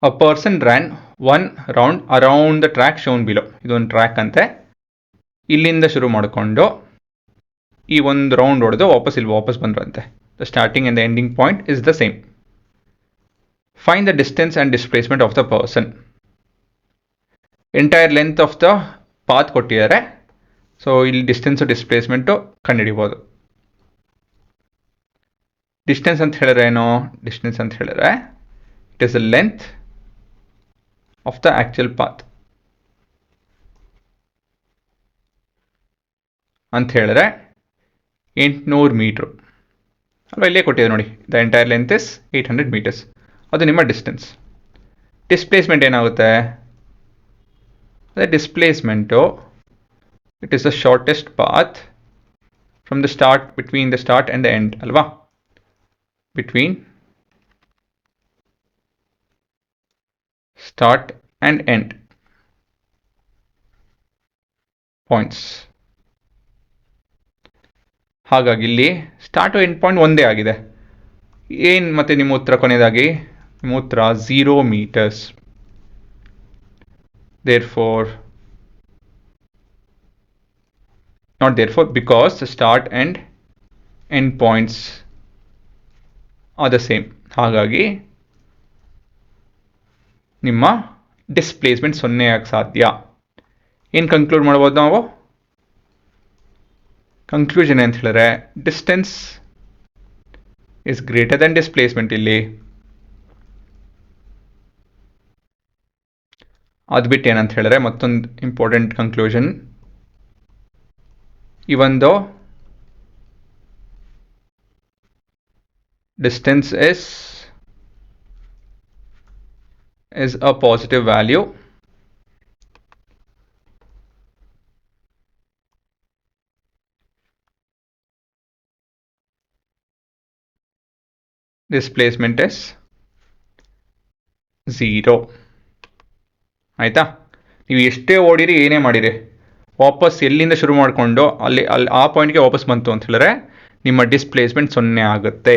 A person ran 1 round around the track shown below. ಇದೊಂದು track ಅಂತೆ. ಇಲ್ಲಿಂದ ಶುರು ಮಾಡಿಕೊಂಡು ಈ ಒಂದು ರೌಂಡ್ ಹೊಡೆದು ಇಲ್ಲಿ ವಾಪಸ್ ಬಂದ್ರಂತೆ. The starting and the ending point is the same. Find the distance and displacement of the person. Entire length of the path ಕೊಟ್ಟಿದ್ದಾರೆ. ಸೊ ಇಲ್ಲಿ ಡಿಸ್ಟೆನ್ಸು ಡಿಸ್ಪ್ಲೇಸ್ಮೆಂಟು ಕಂಡುಹಿಡಿಬೋದು. ಡಿಸ್ಟೆನ್ಸ್ ಅಂತ ಹೇಳಿದ್ರೆ ಏನು? ಡಿಸ್ಟೆನ್ಸ್ ಅಂತ ಹೇಳಿದ್ರೆ it is the length of the actual path ಅಂತ ಹೇಳಿದ್ರೆ 800 ಮೀಟ್ರು ಅಲ್ವಾ? ಇಲ್ಲೇ ಕೊಟ್ಟಿದೆ ನೋಡಿ. The entire length is 800 metres. ಅದು ನಿಮ್ಮ ಡಿಸ್ಟೆನ್ಸ್. ಡಿಸ್ಪ್ಲೇಸ್ಮೆಂಟ್ ಏನಾಗುತ್ತೆ? ಅದೇ displacement it is the shortest path from the start, between the start and the end ಅಲ್ವಾ? Between start and end points. ಹಾಗಾಗಿ ಇಲ್ಲಿ ಸ್ಟಾರ್ಟು ಎಂಡ್ ಪಾಯಿಂಟ್ ಒಂದೇ ಆಗಿದೆ. ಏನು ಮತ್ತೆ ನಿಮ್ಮ ಉತ್ತರ ಕೊನೆಯದಾಗಿ? ನಿಮ್ಮ ಉತ್ತರ 0 metres. because the start and end points are the same. ಹಾಗಾಗಿ ನಿಮ್ಮ ಡಿಸ್ಪ್ಲೇಸ್ಮೆಂಟ್ 0 ಆಗಿ ಸಾಧ್ಯ. ಏನು ಕನ್ಕ್ಲೂಡ್ ಮಾಡ್ಬೋದು ನಾವು? ಕನ್ಕ್ಲೂಷನ್ ಅಂತ ಹೇಳಿದ್ರೆ distance is greater than displacement. ಇಲ್ಲಿ ಅದು ಬಿಟ್ಟು ಏನಂತ ಹೇಳಿದ್ರೆ ಮತ್ತೊಂದು important conclusion, even though distance is a positive value, displacement is 0. ಆಯಿತಾ? ನೀವು ಎಷ್ಟೇ ಓಡಿರಿ ಏನೇ ಮಾಡಿರಿ ವಾಪಸ್ ಎಲ್ಲಿಂದ ಶುರು ಮಾಡಿಕೊಂಡು ಅಲ್ಲಿ ಆ ಪಾಯಿಂಟ್ಗೆ ವಾಪಸ್ ಬಂತು ಅಂತ ಹೇಳಿದ್ರೆ ನಿಮ್ಮ ಡಿಸ್ಪ್ಲೇಸ್ಮೆಂಟ್ 0 ಆಗುತ್ತೆ.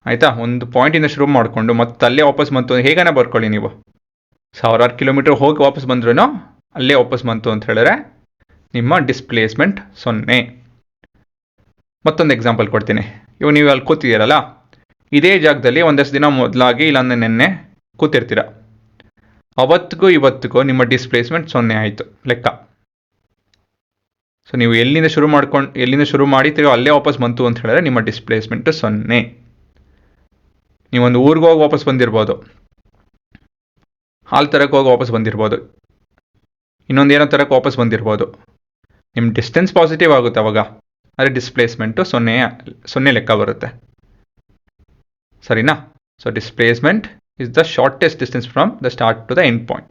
ಆಯಿತಾ? ಒಂದು ಪಾಯಿಂಟಿಂದ ಶುರು ಮಾಡಿಕೊಂಡು ಮತ್ತೆ ಅಲ್ಲೇ ವಾಪಸ್ ಬಂತು ಹೇಗಾನ ಬರ್ಕೊಳ್ಳಿ. ನೀವು 1000 ಕಿಲೋಮೀಟರ್ ಹೋಗಿ ವಾಪಸ್ ಬಂದ್ರೂ ಅಲ್ಲೇ ವಾಪಸ್ ಬಂತು ಅಂತ ಹೇಳಿದ್ರೆ ನಿಮ್ಮ ಡಿಸ್ಪ್ಲೇಸ್ಮೆಂಟ್ 0. ಮತ್ತೊಂದು ಎಕ್ಸಾಂಪಲ್ ಕೊಡ್ತೀನಿ. ಇವಾಗ ನೀವು ಅಲ್ಲಿ ಕೂತಿದ್ದೀರಲ್ಲ, ಇದೇ ಜಾಗದಲ್ಲಿ ಒಂದಷ್ಟು ದಿನ ಮೊದಲಾಗಿ ಇಲ್ಲಾಂದ್ರೆ ನೆನ್ನೆ ಕೂತಿರ್ತೀರ. ಅವತ್ತಿಗೂ ಇವತ್ತಿಗೂ ನಿಮ್ಮ ಡಿಸ್ಪ್ಲೇಸ್ಮೆಂಟ್ 0 ಆಯಿತು ಲೆಕ್ಕ. ಸೊ ನೀವು ಎಲ್ಲಿಂದ ಶುರು ಮಾಡಿತೀರೋ ಅಲ್ಲೇ ವಾಪಸ್ ಬಂತು ಅಂತ ಹೇಳಿದ್ರೆ ನಿಮ್ಮ ಡಿಸ್ಪ್ಲೇಸ್ಮೆಂಟ್ 0. ನೀವೊಂದು ಊರಿಗೆ ಹೋಗಿ ವಾಪಸ್ ಬಂದಿರ್ಬೋದು, ಹಾಲು ತರಕ್ಕೆ ಹೋಗಿ ವಾಪಸ್ ಬಂದಿರ್ಬೋದು, ಇನ್ನೊಂದೇನೋ ತರಕ್ಕೆ ವಾಪಸ್ ಬಂದಿರ್ಬೋದು. ನಿಮ್ಮ ಡಿಸ್ಟೆನ್ಸ್ ಪಾಸಿಟಿವ್ ಆಗುತ್ತೆ ಅವಾಗ, ಆದರೆ ಡಿಸ್ಪ್ಲೇಸ್ಮೆಂಟು 0 ಲೆಕ್ಕ ಬರುತ್ತೆ. ಸರಿನಾ? So displacement is the shortest distance from the start to the end point.